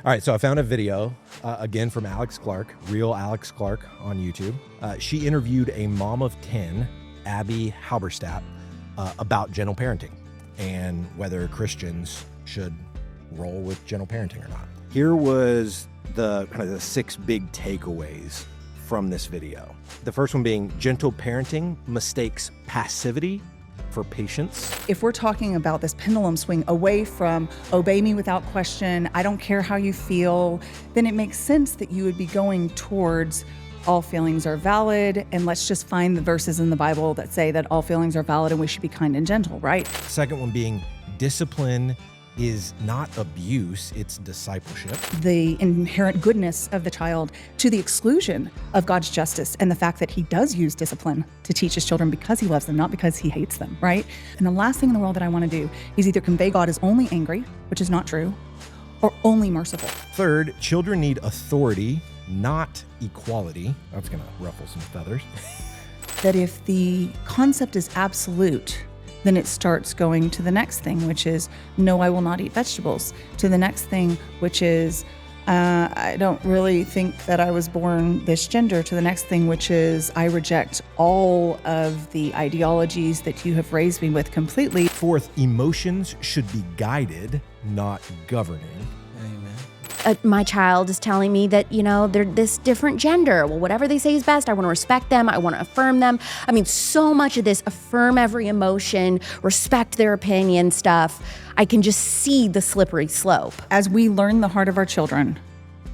All right, so I found a video, again, from Alex Clark, real Alex Clark on YouTube. She interviewed a mom of 10, Abby Halberstadt, about gentle parenting and whether Christians should roll with gentle parenting or not. Here was the 6 big takeaways from this video. The first one being gentle parenting mistakes passivity for patience. If we're talking about this pendulum swing away from obey me without question, I don't care how you feel, then it makes sense that you would be going towards all feelings are valid, and let's just find the verses in the Bible that say that all feelings are valid and we should be kind and gentle, right? Second one being discipline is not abuse, it's discipleship. The inherent goodness of the child to the exclusion of God's justice and the fact that he does use discipline to teach his children because he loves them, not because he hates them, right? And the last thing in the world that I want to do is either convey God as only angry, which is not true, or only merciful. Third, children need authority, not equality. That's gonna ruffle some feathers. That if the concept is absolute, then it starts going to the next thing, which is, no, I will not eat vegetables. To the next thing, which is, I don't really think that I was born this gender. To the next thing, which is, I reject all of the ideologies that you have raised me with completely. Fourth, emotions should be guided, not governing. My child is telling me that, they're this different gender. Well, whatever they say is best. I want to respect them. I want to affirm them. I mean, so much of this affirm every emotion, respect their opinion stuff. I can just see the slippery slope. As we learn the heart of our children,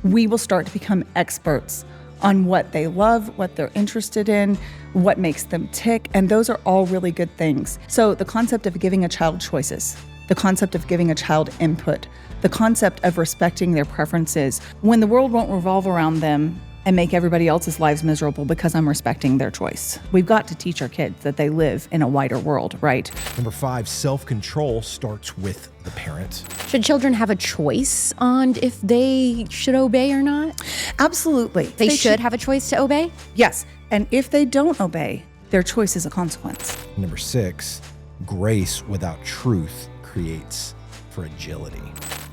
we will start to become experts on what they love, what they're interested in, what makes them tick. And those are all really good things. So the concept of giving a child choices, the concept of giving a child input, the concept of respecting their preferences, when the world won't revolve around them and make everybody else's lives miserable because I'm respecting their choice. We've got to teach our kids that they live in a wider world, right? Number 5, self-control starts with the parent. Should children have a choice on if they should obey or not? Absolutely. They should have a choice to obey? Yes, and if they don't obey, their choice is a consequence. Number 6, grace without truth creates fragility.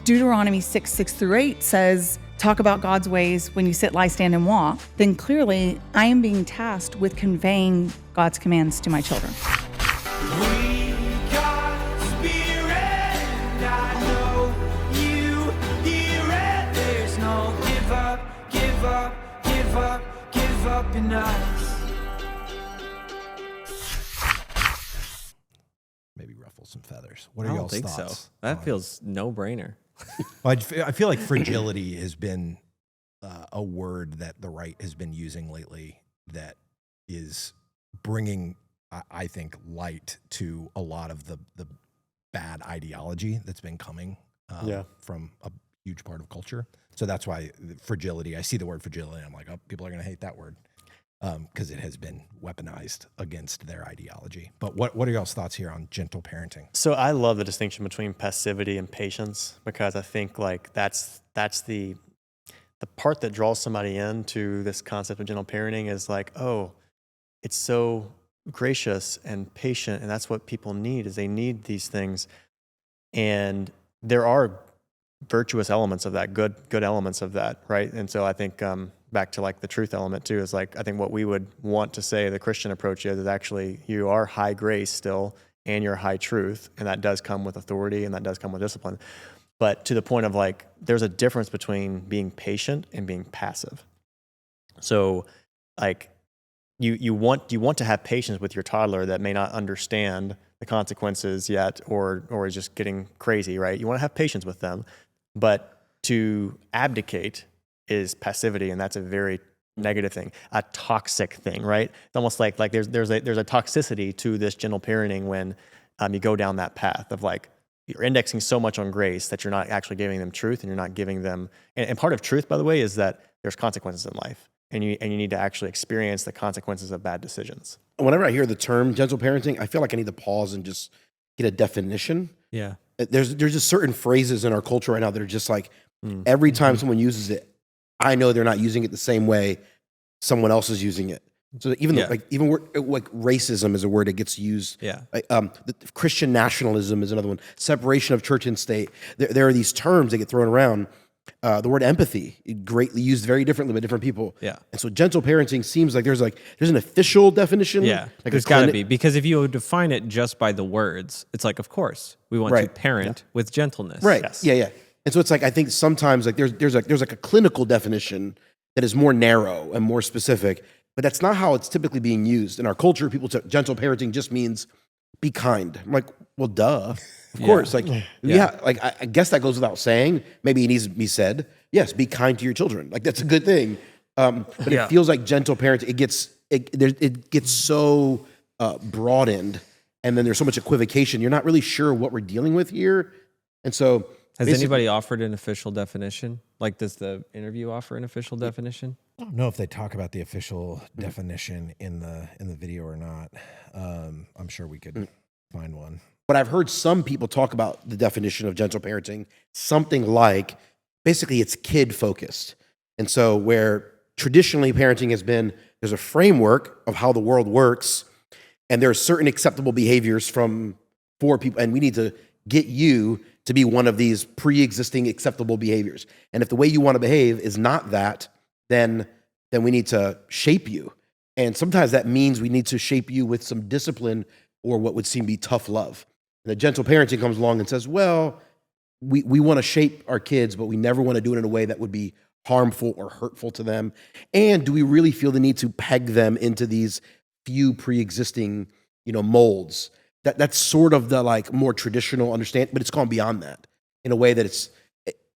Deuteronomy 6:6-8 says, talk about God's ways when you sit, lie, stand, and walk. Then clearly, I am being tasked with conveying God's commands to my children. We got spirit, and I know you hear it. There's no give up, give up, give up, give up in us. Maybe ruffle some feathers. What are y'all's thoughts? I don't think so. That feels no-brainer. Well, I feel like fragility has been a word that the right has been using lately that is bringing, I think, light to a lot of the bad ideology that's been coming from a huge part of culture. So that's why fragility, I see the word fragility, I'm like, oh, people are going to hate that word because it has been weaponized against their ideology. But what are y'all's thoughts here on gentle parenting? So I love the distinction between passivity and patience, because I think like that's the part that draws somebody into this concept of gentle parenting is like, oh, it's so gracious and patient, and that's what people need, is they need these things. And there are virtuous elements of that, good elements of that, right? And so I think back to like the truth element too, is like, I think what we would want to say the Christian approach is actually you are high grace still and you're high truth, and that does come with authority and that does come with discipline. But to the point of like, there's a difference between being patient and being passive. So like you want to have patience with your toddler that may not understand the consequences yet or is just getting crazy, right? You want to have patience with them, but to abdicate is passivity, and that's a very negative thing, a toxic thing, right? It's almost like there's a toxicity to this gentle parenting when you go down that path of like you're indexing so much on grace that you're not actually giving them truth, and you're not giving them. And part of truth, by the way, is that there's consequences in life, and you need to actually experience the consequences of bad decisions. Whenever I hear the term gentle parenting, I feel like I need to pause and just get a definition. Yeah, there's just certain phrases in our culture right now that are just like every time someone uses it, I know they're not using it the same way someone else is using it. So even racism is a word that gets used. Yeah. Christian nationalism is another one. Separation of church and state. There are these terms that get thrown around, The word empathy, greatly used very differently by different people. Yeah. And so gentle parenting seems like there's an official definition. Yeah, like there's got to be, because if you define it just by the words, it's like, of course, we want to Right. parent with gentleness. Right. Yes. Yeah. And so it's like I think sometimes like there's like a clinical definition that is more narrow and more specific, but that's not how it's typically being used in our culture. People say gentle parenting just means be kind. I'm like, well, duh. Of course. Like, yeah. Like I guess that goes without saying. Maybe it needs to be said. Yes, be kind to your children. Like that's a good thing. But it feels like gentle parenting. It gets so broadened, and then there's so much equivocation. You're not really sure what we're dealing with here, and so. Has basically- anybody offered an official definition? Like, does the interview offer an official definition? I don't know if they talk about the official definition in the video or not. I'm sure we could find one. But I've heard some people talk about the definition of gentle parenting, something like basically it's kid focused. And so where traditionally parenting has been, there's a framework of how the world works, and there are certain acceptable behaviors for people, and we need to get you to be one of these pre-existing acceptable behaviors. And if the way you want to behave is not that, then we need to shape you. And sometimes that means we need to shape you with some discipline or what would seem to be tough love. And the gentle parenting comes along and says, well, we want to shape our kids, but we never want to do it in a way that would be harmful or hurtful to them. And do we really feel the need to peg them into these few pre-existing, molds? That's sort of the like more traditional understanding, but it's gone beyond that in a way that it's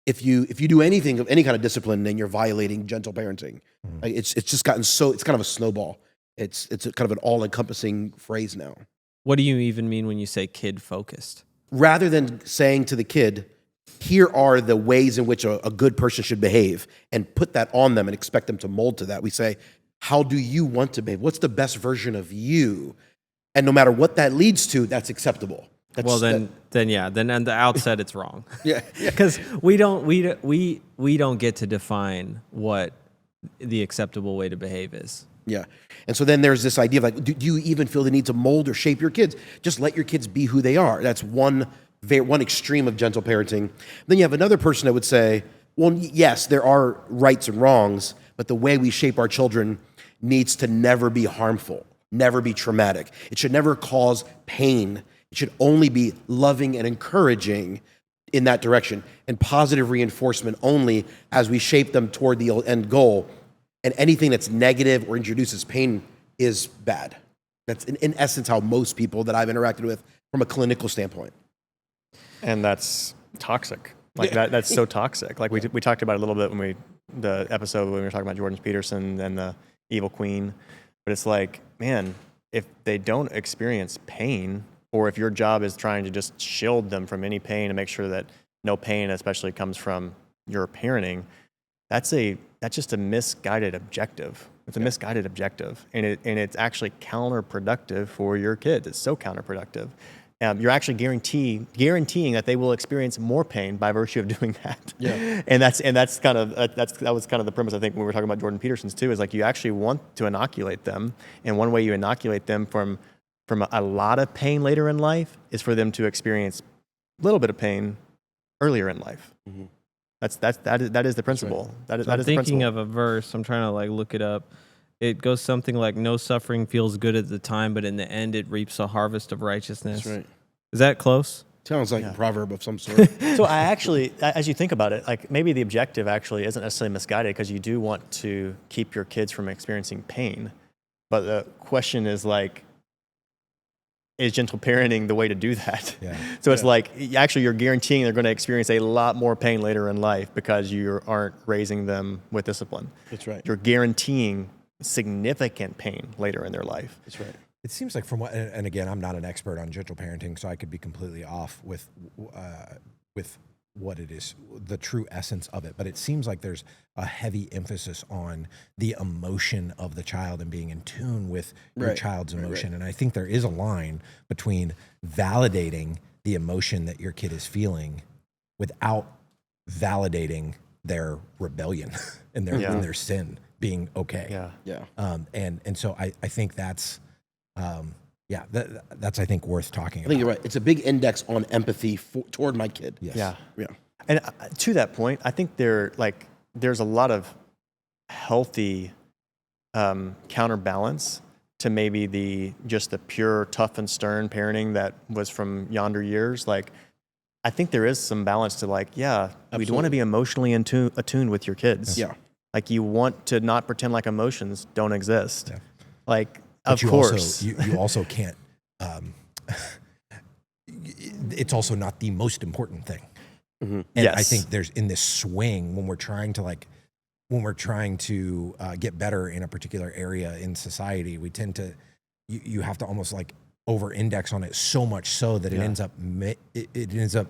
if you do anything of any kind of discipline, then you're violating gentle parenting. Like it's just gotten it's kind of a snowball. It's kind of an all-encompassing phrase now. What do you even mean when you say kid focused? Rather than saying to the kid, here are the ways in which a good person should behave, and put that on them and expect them to mold to that, we say, how do you want to behave? What's the best version of you? And no matter what that leads to, that's acceptable. Then at the outset it's wrong. Yeah. Because we don't get to define what the acceptable way to behave is. Yeah. And so then there's this idea of like, do you even feel the need to mold or shape your kids? Just let your kids be who they are. That's one extreme of gentle parenting. Then you have another person that would say, well, yes, there are rights and wrongs, but the way we shape our children needs to never be harmful, never be traumatic. It should never cause pain. It should only be loving and encouraging in that direction, and positive reinforcement only as we shape them toward the end goal. And anything that's negative or introduces pain is bad. That's in essence how most people that I've interacted with from a clinical standpoint. And that's toxic. That's so toxic. Like we talked about it a little bit when the episode when we were talking about Jordan Peterson and the evil queen. But it's like, man, if they don't experience pain, or if your job is trying to just shield them from any pain and make sure that no pain especially comes from your parenting, that's just a misguided objective. It's a misguided objective, and it's actually counterproductive for your kids. It's so counterproductive. You're actually guaranteeing that they will experience more pain by virtue of doing that. Yeah. And that was kind of the premise, I think, when we were talking about Jordan Peterson's too, is like you actually want to inoculate them, and one way you inoculate them from a lot of pain later in life is for them to experience a little bit of pain earlier in life. Mm-hmm. That is the principle. Right. That is the thinking principle. of a verse. I'm trying to look it up. It goes something like, "No suffering feels good at the time, but in the end, it reaps a harvest of righteousness." That's right. Is that close? Sounds like a proverb of some sort. So I actually, as you think about it, like maybe the objective actually isn't necessarily misguided, because you do want to keep your kids from experiencing pain. But the question is like, is gentle parenting the way to do that? Yeah. So it's like, actually you're guaranteeing they're going to experience a lot more pain later in life because you aren't raising them with discipline. That's right. You're guaranteeing significant pain later in their life. That's right. It seems like and again, I'm not an expert on gentle parenting, so I could be completely off with what it is, the true essence of it. But it seems like there's a heavy emphasis on the emotion of the child and being in tune with your child's emotion. Right. And I think there is a line between validating the emotion that your kid is feeling without validating their rebellion and their sin being okay. Yeah. Yeah. And so I think that's I think worth talking about. I think you're right. It's a big index on empathy toward my kid. Yes. Yeah. Yeah. And to that point, I think there's a lot of healthy counterbalance to maybe the pure tough and stern parenting that was from yonder years. Like, I think there is some balance to we want to be emotionally attuned with your kids. Yeah. Like, you want to not pretend like emotions don't exist. Yeah. Like, But of you course. you also can't. It's also not the most important thing. Mm-hmm. And I Yes. think there's in this swing when we're trying to get better in a particular area in society, we tend to you have to almost like over-index on it so much so that it ends up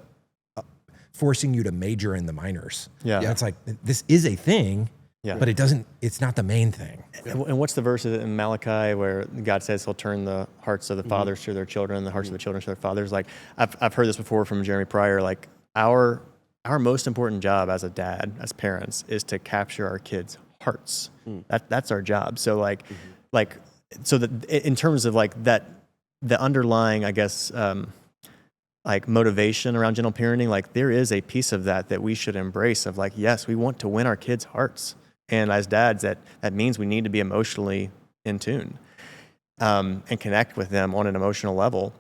forcing you to major in the minors. Yeah. And it's like, this is a thing, Yeah. but it's not the main thing. And what's the verse in Malachi where God says He'll turn the hearts of the fathers to their children, and the hearts of the children to their fathers? Like, I've heard this before from Jeremy Pryor. Like, our most important job as a dad, as parents, is to capture our kids' hearts. That's our job. So so that in terms of like that, the underlying, I guess, like motivation around gentle parenting, like there is a piece of that we should embrace. Of like, yes, we want to win our kids' hearts. And as dads, that means we need to be emotionally in tune and connect with them on an emotional level.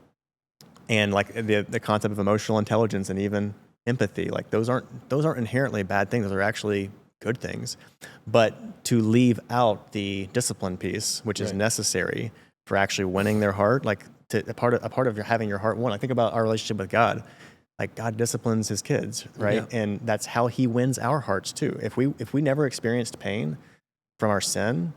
And like the concept of emotional intelligence and even empathy, like those aren't inherently bad things. Those are actually good things. But to leave out the discipline piece, which is necessary for actually winning their heart, like a part of having your heart won. Like, think about our relationship with God. Like, God disciplines His kids, right? Yeah. And that's how He wins our hearts too. If we never experienced pain from our sin,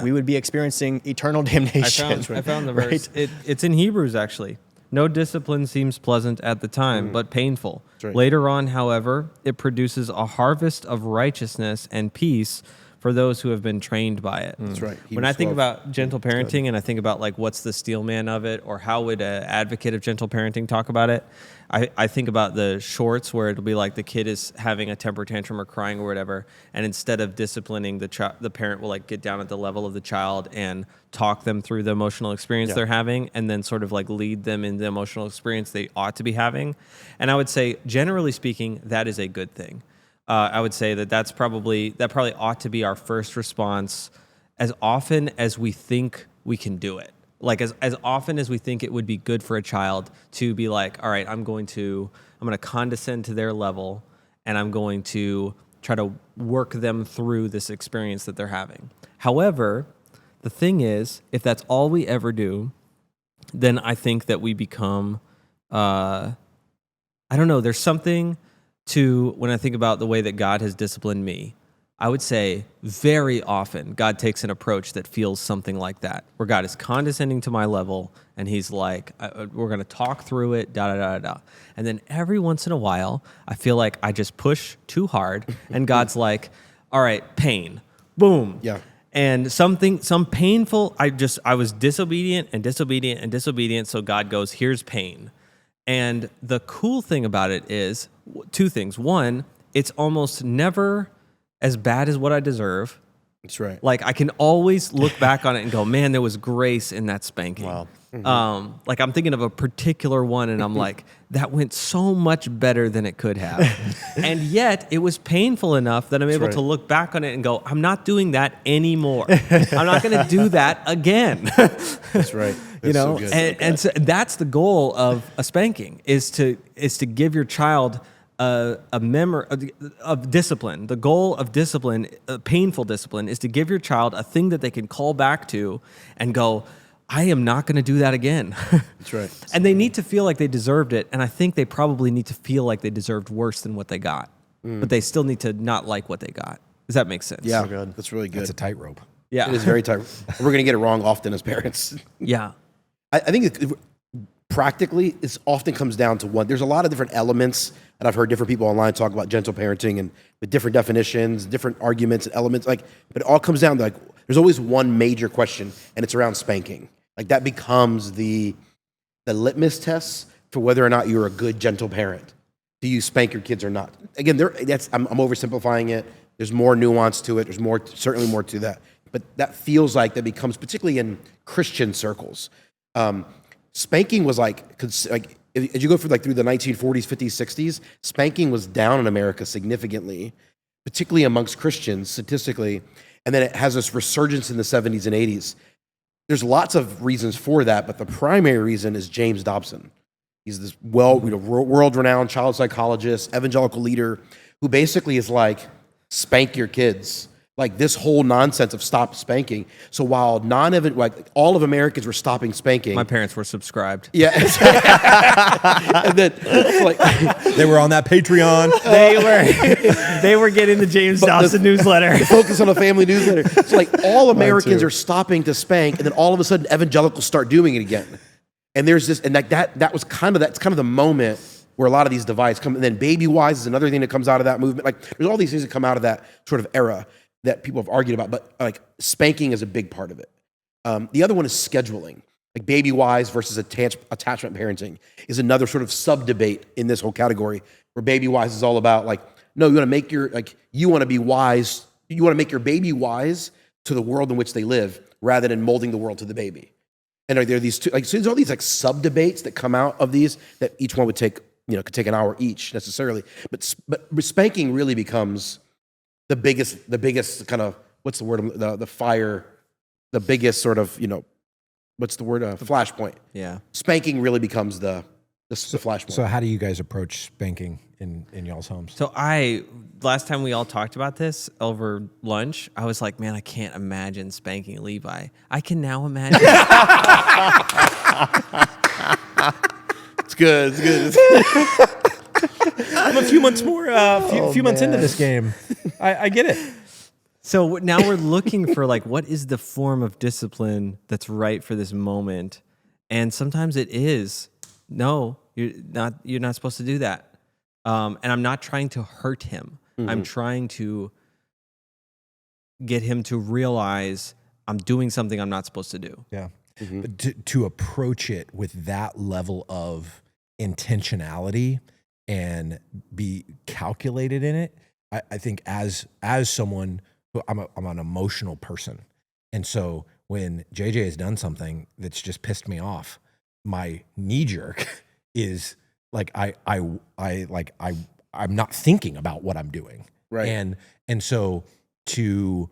we would be experiencing eternal damnation. I found the verse. Right? It's in Hebrews, actually. No discipline seems pleasant at the time, but painful. Right. Later on, however, it produces a harvest of righteousness and peace for those who have been trained by it. That's right. When I think about gentle parenting and I think about like what's the steel man of it, or how would an advocate of gentle parenting talk about it, I think about the shorts where it'll be like the kid is having a temper tantrum or crying or whatever, and instead of disciplining the parent will like get down at the level of the child and talk them through the emotional experience they're having, and then sort of like lead them in the emotional experience they ought to be having. And I would say, generally speaking, that is a good thing. I would say that probably ought to be our first response as often as we think we can do it. Like as often as we think it would be good for a child to be like, all right, I'm going to condescend to their level, and I'm going to try to work them through this experience that they're having. However, the thing is, if that's all we ever do, then I think that we become, I don't know, there's something to, when I think about the way that God has disciplined me, I would say very often God takes an approach that feels something like that, where God is condescending to my level, and He's like, we're going to talk through it, da-da-da-da. And then every once in a while, I feel like I just push too hard, and God's like, all right, pain, boom. Yeah. And some painful, I was disobedient, so God goes, here's pain. And the cool thing about it is two things. One, it's almost never as bad as what I deserve. That's right. Like, I can always look back on it and go, man, there was grace in that spanking. Wow. Mm-hmm. Like, I'm thinking of a particular one, and I'm like, that went so much better than it could have. And yet, it was painful enough that I'm able to look back on it and go, I'm not doing that anymore. I'm not going to do that again. That's right. You know, so good. and so that's the goal of a spanking, is to give your child a memory of discipline. The goal of discipline, painful discipline, is to give your child a thing that they can call back to and go, I am not going to do that again. That's right. And they need to feel like they deserved it. And I think they probably need to feel like they deserved worse than what they got. But they still need to not like what they got. Does that make sense? Yeah, So good. that's really good. That's a tightrope. Yeah. It is very tight. We're going to get it wrong often as parents. Yeah. I think practically, it often comes down to one. There's a lot of different elements, and I've heard different people online talk about gentle parenting and with different definitions, different arguments and elements. But it all comes down to there's always one major question, and it's around spanking. Like, that becomes the litmus test for whether or not you're a good gentle parent. Do you spank your kids or not? Again, I'm oversimplifying it. There's more nuance to it. There's certainly more to that. But that feels like that becomes, particularly in Christian circles. Spanking was like as you go through the 1940s, 50s, 60s, spanking was down in America significantly, particularly amongst Christians statistically. And then it has this resurgence in the 70s and 80s. There's lots of reasons for that, but the primary reason is James Dobson. He's this world-renowned child psychologist, evangelical leader, who basically is like, spank your kids. Like this whole nonsense of stop spanking. So while all of Americans were stopping spanking. My parents were subscribed. Yeah. And then they were on that Patreon. They were getting the James Dobson newsletter. Focus on a family newsletter. So like all Americans are stopping to spank, and then all of a sudden evangelicals start doing it again. And there's this, and that's kind of the moment where a lot of these divides come. And then Baby Wise is another thing that comes out of that movement. Like there's all these things that come out of that sort of era that people have argued about, but like spanking is a big part of it. The other one is scheduling. Like Baby Wise versus attachment parenting is another sort of sub-debate in this whole category, where Baby Wise is all about like, no, you want to be wise, you want to make your baby wise to the world in which they live rather than molding the world to the baby. And there are these two, so there's all these sub-debates that come out of these that each one would take, could take an hour each necessarily. But spanking really becomes the biggest kind of, what's the word, the biggest sort of, what's the word, flashpoint. Yeah. Spanking really becomes the flashpoint. So how do you guys approach spanking in y'all's homes? So last time we all talked about this over lunch, I was like, man, I can't imagine spanking Levi. I can now imagine. It's good. I'm a few months months into this game. I get it. So now we're looking for what is the form of discipline that's right for this moment, and sometimes it is no, you're not supposed to do that. And I'm not trying to hurt him. Mm-hmm. I'm trying to get him to realize I'm doing something I'm not supposed to do. Yeah. Mm-hmm. But to approach it with that level of intentionality and be calculated in it, I think as someone who I'm an emotional person, and so when JJ has done something that's just pissed me off, my knee jerk is I'm not thinking about what I'm doing, right? And so to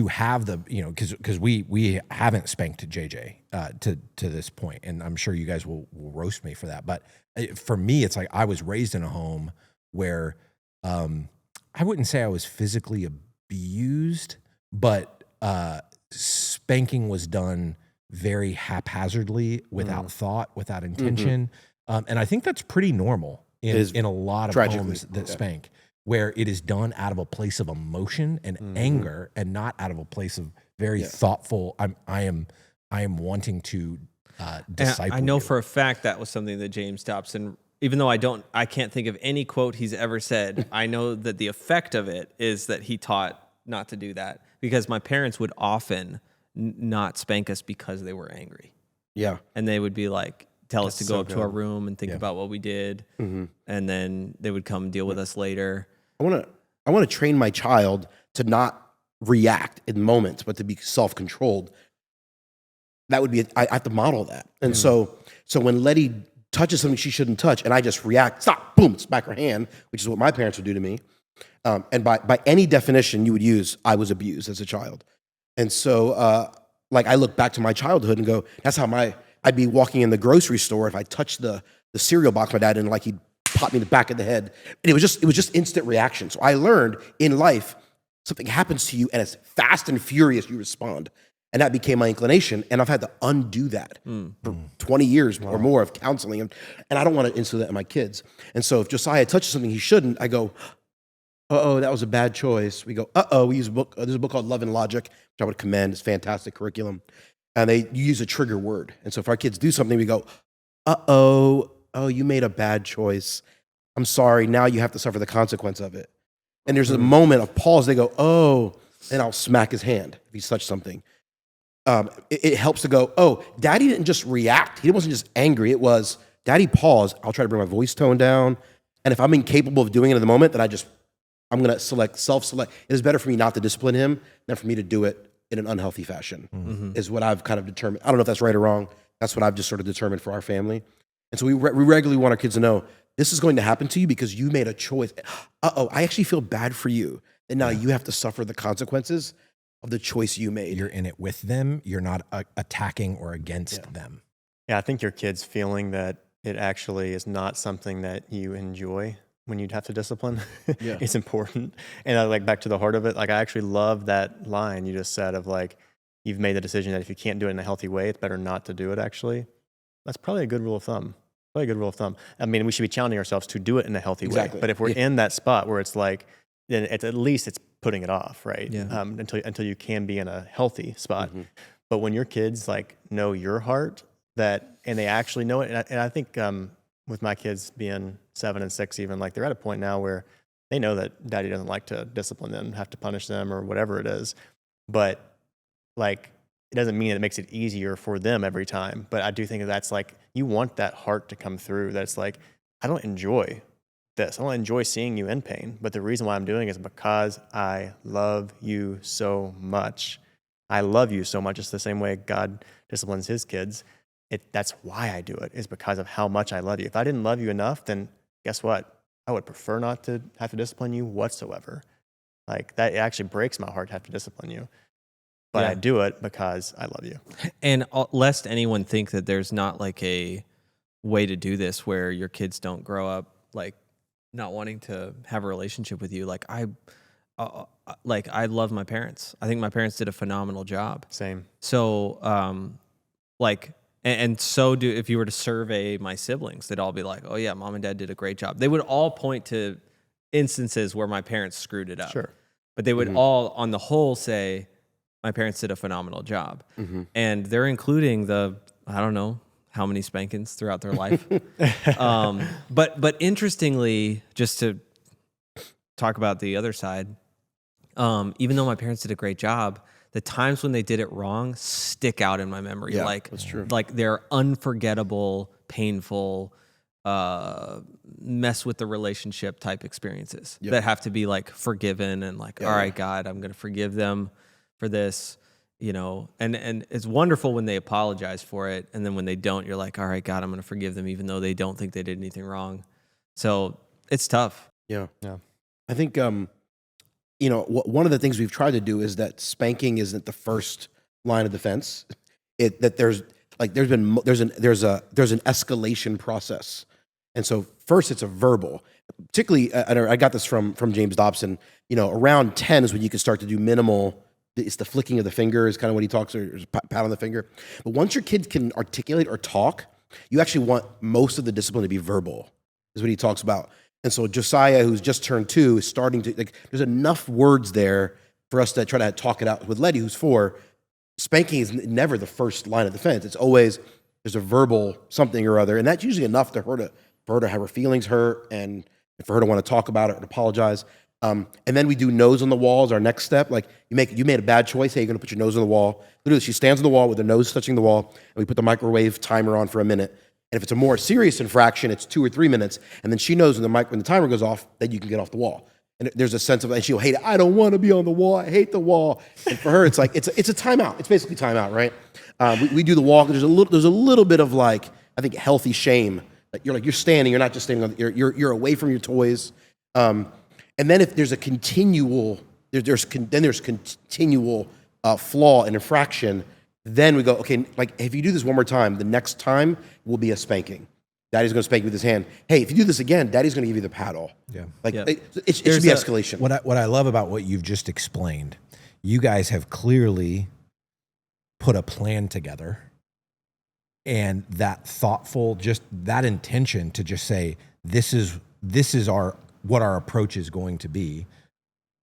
have the because we haven't spanked JJ to this point, and I'm sure you guys will roast me for that, but for me it's like I was raised in a home where I wouldn't say I was physically abused, but spanking was done very haphazardly, without thought, without intention, and I think that's pretty normal in a lot of homes that spank, where it is done out of a place of emotion and anger, and not out of a place of very thoughtful. I am wanting to disciple. I know you. for a fact that was something that James Dobson, even though I can't think of any quote he's ever said. I know that the effect of it is that he taught not to do that, because my parents would often not spank us because they were angry. Yeah, and they would be like, tell us to go up to our room and think about what we did, and then they would come deal with us later. I want to train my child to not react in moments, but to be self-controlled. That would be I have to model that. And so when Letty touches something she shouldn't touch, and I just react, stop, boom, smack her hand, which is what my parents would do to me. And by any definition you would use, I was abused as a child. And so I look back to my childhood and go, that's how I'd be walking in the grocery store. If I touched the cereal box my dad didn't like, he'd pop me in the back of the head. And it was just instant reaction. So I learned in life, something happens to you and it's fast and furious, you respond. And that became my inclination. And I've had to undo that for 20 years or more of counseling. And I don't want to instill that in my kids. And so if Josiah touches something he shouldn't, I go, uh-oh, that was a bad choice. We go, uh-oh, we use a book. There's a book called Love and Logic, which I would commend. It's fantastic curriculum. And you use a trigger word. And so if our kids do something, we go, uh-oh, you made a bad choice. I'm sorry. Now you have to suffer the consequence of it. And there's a moment of pause. They go, oh, and I'll smack his hand if he's touched something. It helps to go, oh, Daddy didn't just react. He wasn't just angry. It was, Daddy paused. I'll try to bring my voice tone down. And if I'm incapable of doing it in the moment, then I'm going to self-select. It is better for me not to discipline him than for me to do it in an unhealthy fashion, is what I've kind of determined. I don't know if that's right or wrong. That's what I've just sort of determined for our family. And so we regularly want our kids to know this is going to happen to you because you made a choice. I actually feel bad for you. And now you have to suffer the consequences of the choice you made. You're in it with them. You're not attacking or against them. Yeah, I think your kid's feeling that it actually is not something that you enjoy when you'd have to discipline. Yeah. It's important. And I like back to the heart of it. Like I actually love that line you just said of like, you've made the decision that if you can't do it in a healthy way, it's better not to do it actually. That's probably a good rule of thumb. Probably a good rule of thumb. I mean, we should be challenging ourselves to do it in a healthy way. But if we're in that spot where it's like, then it's at least it's putting it off, right? Yeah. Until you can be in a healthy spot. But when your kids like know your heart, and they actually know it, and I think with my kids being 7 and 6, even like they're at a point now where they know that daddy doesn't like to discipline them, have to punish them or whatever it is. But like it doesn't mean it makes it easier for them every time. But I do think that's like you want that heart to come through. That's like I don't enjoy this. I don't enjoy seeing you in pain. But the reason why I'm doing it is because I love you so much. I love you so much. It's the same way God disciplines his kids. That's why I do it, is because of how much I love you. If I didn't love you enough, then guess what? I would prefer not to have to discipline you whatsoever. Like that, it actually breaks my heart to have to discipline you. But I do it because I love you. And lest anyone think that there's not like a way to do this where your kids don't grow up like not wanting to have a relationship with you. Like I love my parents. I think my parents did a phenomenal job. Same. So, and so do, if you were to survey my siblings, they'd all be like, oh yeah, mom and dad did a great job. They would all point to instances where my parents screwed it up. Sure. But they would all, on the whole, say, my parents did a phenomenal job. And they're including I don't know how many spankings throughout their life. But interestingly, just to talk about the other side, even though my parents did a great job, the times when they did it wrong stick out in my memory. Yeah, like that's true. Like they're unforgettable, painful, mess with the relationship type experiences that have to be like forgiven and like, all right, God, I'm going to forgive them for this, you know, and it's wonderful when they apologize for it. And then when they don't, you're like, all right, God, I'm going to forgive them, even though they don't think they did anything wrong. So it's tough. Yeah. I think, you know, one of the things we've tried to do is that spanking isn't the first line of defense. There's an escalation process. And so first it's a verbal, particularly, I got this from James Dobson, you know, around 10 is when you can start to do minimal. It's the flicking of the finger is kind of what he talks, or pat on the finger. But once your kid can articulate or talk, you actually want most of the discipline to be verbal, is what he talks about. And so Josiah, who's just turned 2, is starting to, like, there's enough words there for us to try to talk it out. With Letty, who's 4, spanking is never the first line of defense. It's always, there's a verbal something or other. And that's usually enough for her to have her feelings hurt and for her to want to talk about it and apologize. And then we do nose on the wall as our next step. Like you made a bad choice. Hey, you're going to put your nose on the wall. Literally, she stands on the wall with her nose touching the wall, and we put the microwave timer on for a minute. And if it's a more serious infraction, it's 2 or 3 minutes. And then she knows when the timer goes off, then you can get off the wall. And there's a sense of, and she'll hate it. I don't want to be on the wall. I hate the wall. And for her, it's like it's a timeout. It's basically timeout, right? We do the wall. There's a little bit of like, I think, healthy shame. Like you're standing. You're not just standing on. You're away from your toys. And then if there's a continual, there's continual flaw and infraction, then we go, okay, like if you do this one more time, the next time will be a spanking. Daddy's going to spank you with his hand. Hey, if you do this again, Daddy's going to give you the paddle. Yeah. Like it should be escalation. What I love about what you've just explained, you guys have clearly put a plan together, and that thoughtful, just that intention to just say, this is what our approach is going to be,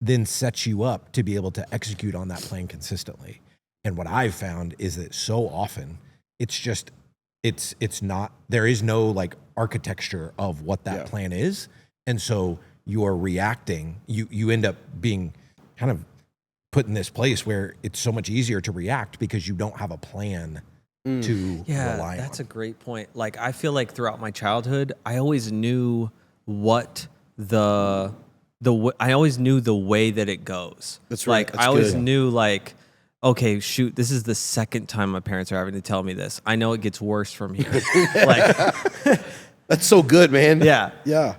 then sets you up to be able to execute on that plan consistently. And what I've found is that so often it's not, there is no like architecture of what that plan is. And so you're reacting, you end up being kind of put in this place where it's so much easier to react because you don't have a plan to rely on. That's a great point. Like I feel like throughout my childhood, I always knew what I always knew the way that it goes. That's right. Like I always knew like, okay, shoot, this is the second time my parents are having to tell me this. I know it gets worse from here. Like, That's so good, man. yeah, Yeah.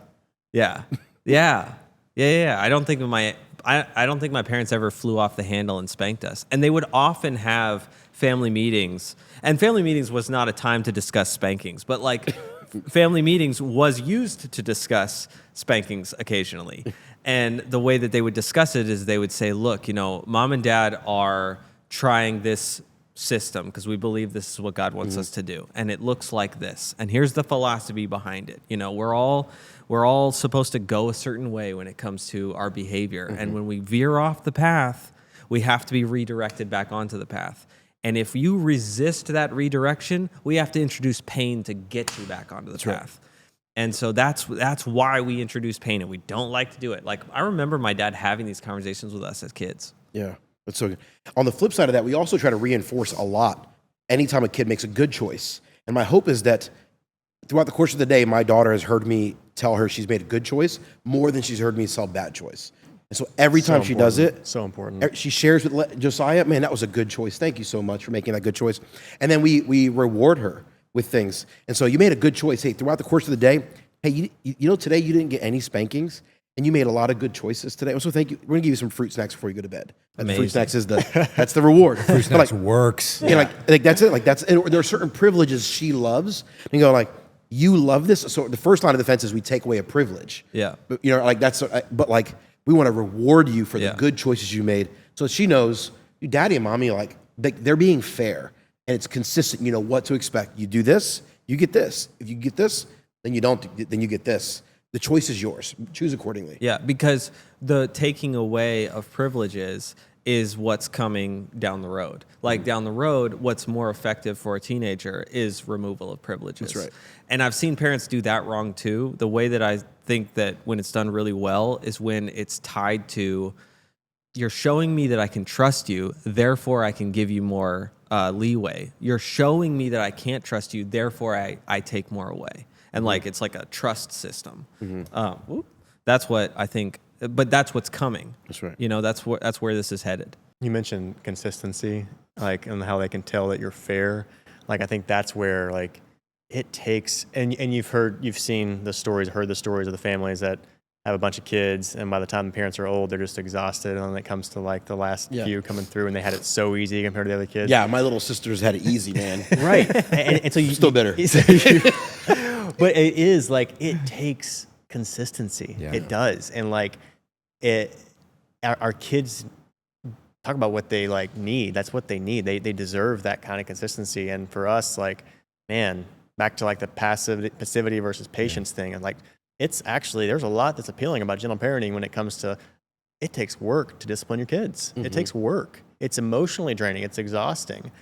yeah. I don't think my parents ever flew off the handle and spanked us. And they would often have family meetings. And family meetings was not a time to discuss spankings, but like family meetings was used to discuss spankings occasionally. And the way that they would discuss it is they would say, look, mom and dad are trying this system because we believe this is what God wants us to do, and it looks like this, and here's the philosophy behind it. We're all supposed to go a certain way when it comes to our behavior, and when we veer off the path, we have to be redirected back onto the path. And if you resist that redirection, we have to introduce pain to get you back onto the path. And so that's why we introduce pain, and we don't like to do it. Like, I remember my dad having these conversations with us as kids. Yeah, that's so good. On the flip side of that, we also try to reinforce a lot anytime a kid makes a good choice. And my hope is that throughout the course of the day, my daughter has heard me tell her she's made a good choice more than she's heard me tell bad choice. And so every time she does it, so important. She shares with Josiah, man, that was a good choice. Thank you so much for making that good choice. And then we reward her with things. And so you made a good choice. Hey, throughout the course of the day, hey, today you didn't get any spankings, and you made a lot of good choices today. So thank you. We're gonna give you some fruit snacks before you go to bed. And fruit snacks is that's the reward. Fruit snacks works. Yeah, like that's it. Like and there are certain privileges she loves. And you go like, you love this. So the first line of defense is we take away a privilege. Yeah. But but like we want to reward you for the good choices you made. So she knows you, daddy and mommy, like they're being fair and it's consistent. You know what to expect. You do this, you get this. If you get this, then you don't. Then you get this. The choice is yours. Choose accordingly. Yeah, because the taking away of privileges is what's coming down the road. Like down the road, what's more effective for a teenager is removal of privileges. That's right. And I've seen parents do that wrong too. The way that I think that when it's done really well is when it's tied to, you're showing me that I can trust you, therefore I can give you more leeway. You're showing me that I can't trust you, therefore I take more away. And like it's like a trust system. That's what I think, but that's what's coming. That's right. That's where this is headed. You mentioned consistency, like, and how they can tell that you're fair. Like, I think that's where like it takes, and you've seen the stories, heard the stories of the families that have a bunch of kids, and by the time the parents are old, they're just exhausted. And when it comes to like the last few coming through, and they had it so easy compared to the other kids. Yeah, my little sisters had it easy, man. Right. and so you still bitter. But it is like, it takes consistency. Yeah. It does. And like our kids talk about what they like need. That's what they need. They deserve that kind of consistency. And for us, like, man, back to like the passivity versus patience thing. And like, it's actually, there's a lot that's appealing about gentle parenting when it comes to, it takes work to discipline your kids. It takes work. It's emotionally draining. It's exhausting.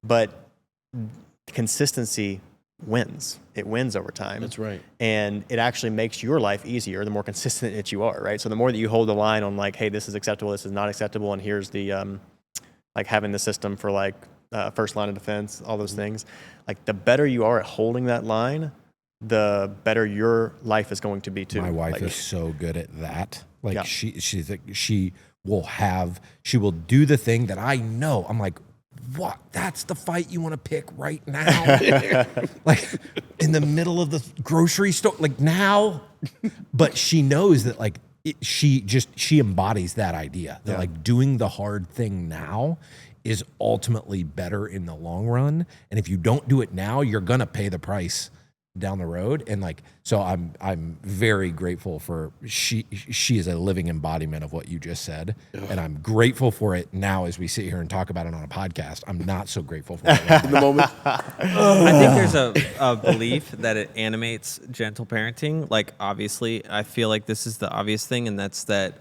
But consistency wins. It wins over time. That's right. And it actually makes your life easier the more consistent that you are, right? So the more that you hold the line on like, hey, this is acceptable, this is not acceptable, and here's the like having the system for like first line of defense, all those things, like the better you are at holding that line, the better your life is going to be too. My wife like, is so good at that. Like Yeah. she will do the thing that I know. I'm like, what? That's the fight you want to pick right now? Like in the middle of the grocery store, like now. But she knows that like she embodies that idea that like doing the hard thing now is ultimately better in the long run. And if you don't do it now, you're gonna pay the price down the road. And like, so I'm very grateful for she is a living embodiment of what you just said. And I'm grateful for it now as we sit here and talk about it on a podcast. I'm not so grateful for it in the moment. I think there's a belief that it animates gentle parenting. Like, obviously, I feel like this is the obvious thing, and that's that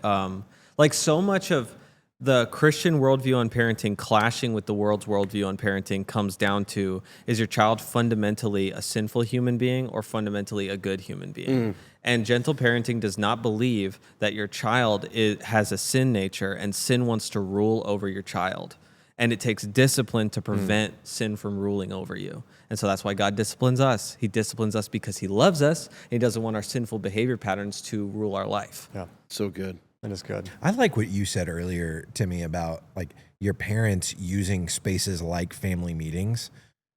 like so much of the Christian worldview on parenting clashing with the world's worldview on parenting comes down to, is your child fundamentally a sinful human being or fundamentally a good human being? And gentle parenting does not believe that your child has a sin nature and sin wants to rule over your child. And it takes discipline to prevent sin from ruling over you. And so that's why God disciplines us. He disciplines us because he loves us. And he doesn't want our sinful behavior patterns to rule our life. Yeah. So good. That is good. I like what you said earlier, Timmy, about like your parents using spaces like family meetings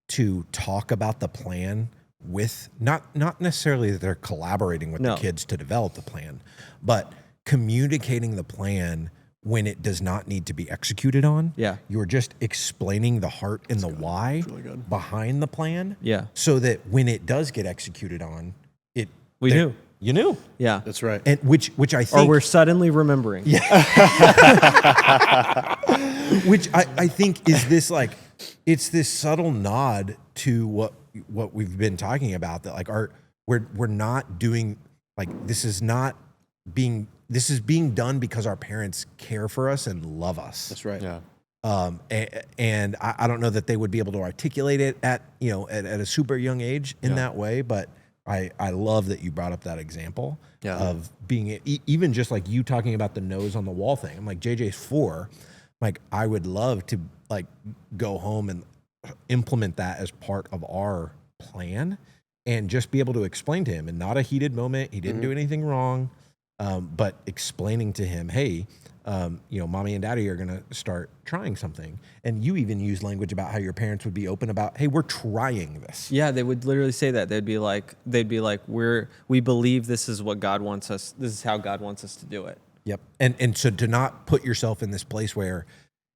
to talk about the plan with not necessarily that they're collaborating with the kids to develop the plan, but communicating the plan when it does not need to be executed on. Yeah. You're just explaining the heart and the why behind the plan. Yeah. So that when it does get executed on, We knew. You knew. Yeah, that's right. And which I think, Or we're suddenly remembering. which I think is this like, it's this subtle nod to what we've been talking about, that like we're not doing, like, this is being done because our parents care for us and love us. That's right. Yeah. And I don't know that they would be able to articulate it at a super young age in that way, but I love that you brought up that example of being even just like you talking about the nose on the wall thing. I'm like, JJ's 4. Like, I would love to like go home and implement that as part of our plan and just be able to explain to him, and not a heated moment. He didn't do anything wrong, but explaining to him, hey, mommy and daddy are going to start trying something. And you even use language about how your parents would be open about, hey, we're trying this. Yeah, they would literally say that. They'd be like, we believe this is what God wants us. This is how God wants us to do it. Yep. And so to not put yourself in this place where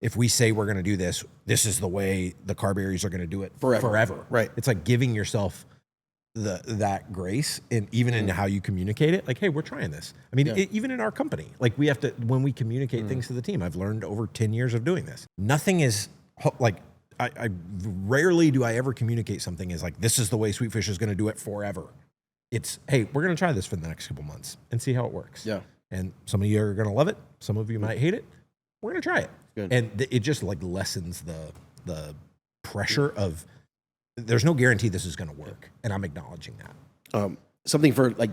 if we say we're going to do this, this is the way the Carberries are going to do it forever. Right. It's like giving yourself that grace, and even in how you communicate it, like, hey, we're trying this. I mean, even in our company, like, we have to, when we communicate things to the team, I've learned over 10 years of doing this. Nothing is like, I rarely do I ever communicate something as like, this is the way Sweetfish is going to do it forever. It's, hey, we're going to try this for the next couple months and see how it works. Yeah. And some of you are going to love it. Some of you might hate it. We're going to try it. Good. And it just like lessens the pressure of, there's no guarantee this is going to work, and I'm acknowledging that. Something for like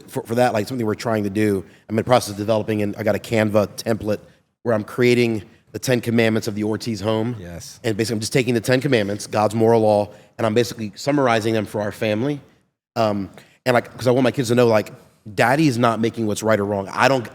for that, like something we're trying to do. I'm in the process of developing, and I got a Canva template where I'm creating the 10 commandments of the Ortiz home. Yes. And basically, I'm just taking the 10 commandments, God's moral law, and I'm basically summarizing them for our family. And like, because I want my kids to know, like, Daddy is not making what's right or wrong. I don't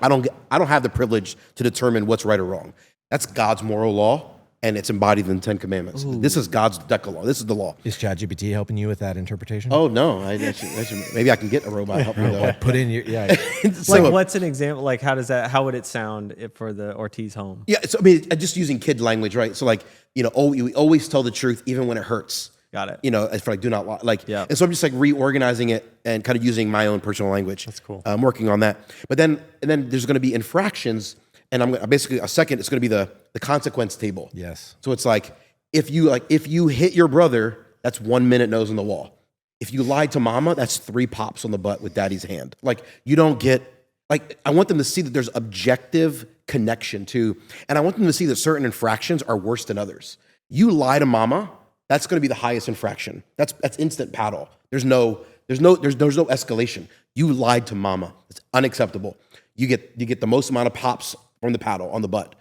have the privilege to determine what's right or wrong. That's God's moral law, and it's embodied in the 10 commandments. Ooh. This is God's Decalogue. This is the law. Is ChatGPT helping you with that interpretation? Oh, no. Maybe I can get a robot to help me with that. Put in your, like, what's an example? Like, how would it sound for the Ortiz home? Yeah, so, I mean, just using kid language, right? So, like, we always tell the truth even when it hurts. Got it. As for like, do not lie. Like, and so I'm just like reorganizing it and kind of using my own personal language. That's cool. I'm working on that. But then there's going to be infractions, and I'm basically it's going to be the consequence table. Yes. So it's like if you hit your brother, that's 1 minute nose on the wall. If you lied to mama, that's 3 pops on the butt with daddy's hand. Like, you don't get, like, I want them to see that there's objective connection to, and I want them to see that certain infractions are worse than others. You lie to mama, that's going to be the highest infraction. That's instant paddle. There's no escalation. You lied to mama. It's unacceptable. You get the most amount of pops from the paddle on the butt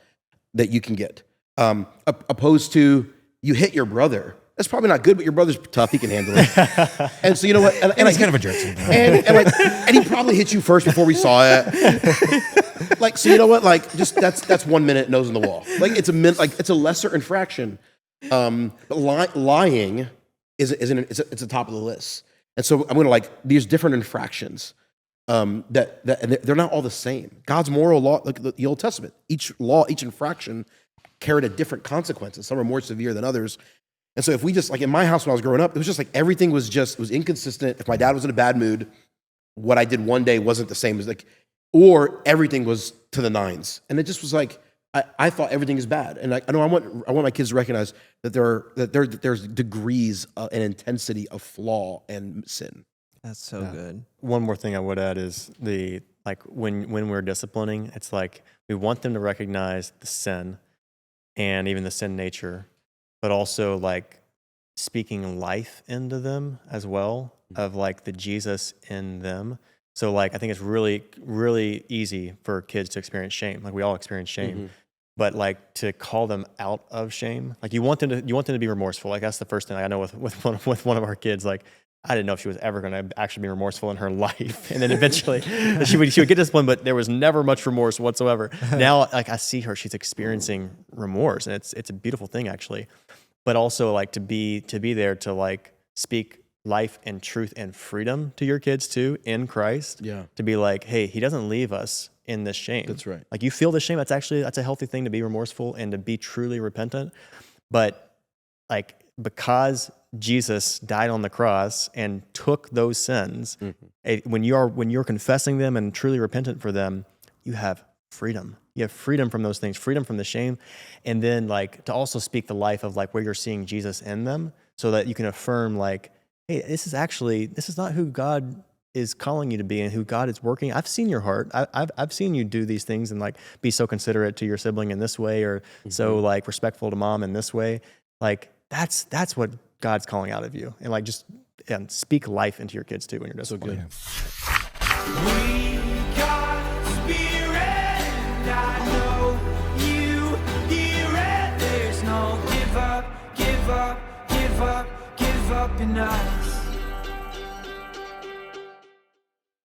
that you can get. Opposed to you hit your brother. That's probably not good, but your brother's tough. He can handle it. And so you know what? And he's kind of a jerk sometimes. And he probably hit you first before we saw it. Like, so you know what? Like, just that's 1 minute nose on the wall. Like, it's a lesser infraction. But lying it's the top of the list. And so I'm going to, like, these different infractions that and they're not all the same. God's moral law, like the Old Testament, each infraction carried a different consequences. Some are more severe than others. And so if we just, like, in my house when I was growing up, it was just like everything was inconsistent. If my dad was in a bad mood, what I did one day wasn't the same as, like, or everything was to the nines. And it just was like, I thought everything is bad. And I want my kids to recognize that there's degrees and intensity of flaw and sin. That's so good. One more thing I would add is when we're disciplining, it's like we want them to recognize the sin and even the sin nature, but also like speaking life into them as well, of like the Jesus in them. So like I think it's really, really easy for kids to experience shame. Like, we all experience shame. Mm-hmm. But like to call them out of shame, like you want them to be remorseful. Like, that's the first thing I know with one of our kids. Like, I didn't know if she was ever going to actually be remorseful in her life. And then eventually she would get disciplined, but there was never much remorse whatsoever. Now, like I see her, she's experiencing remorse, and it's a beautiful thing actually. But also like to be there to like speak life and truth and freedom to your kids too in Christ. Yeah. To be like, hey, he doesn't leave us in this shame. That's right. Like you feel the shame. That's a healthy thing to be remorseful and to be truly repentant. But like, because Jesus died on the cross and took those sins, when you're confessing them and truly repentant for them, you have freedom. You have freedom from those things, freedom from the shame, and then like to also speak the life of like where you're seeing Jesus in them, so that you can affirm like, hey, this is not who God is calling you to be and who God is working. I've seen your heart. I've seen you do these things and like be so considerate to your sibling in this way, or so like respectful to mom in this way. Like that's what God's calling out of you, and like just speak life into your kids too when you're disciplined. We got spirit, and I know you hear it. There's no give up, give up, give up, give up in us.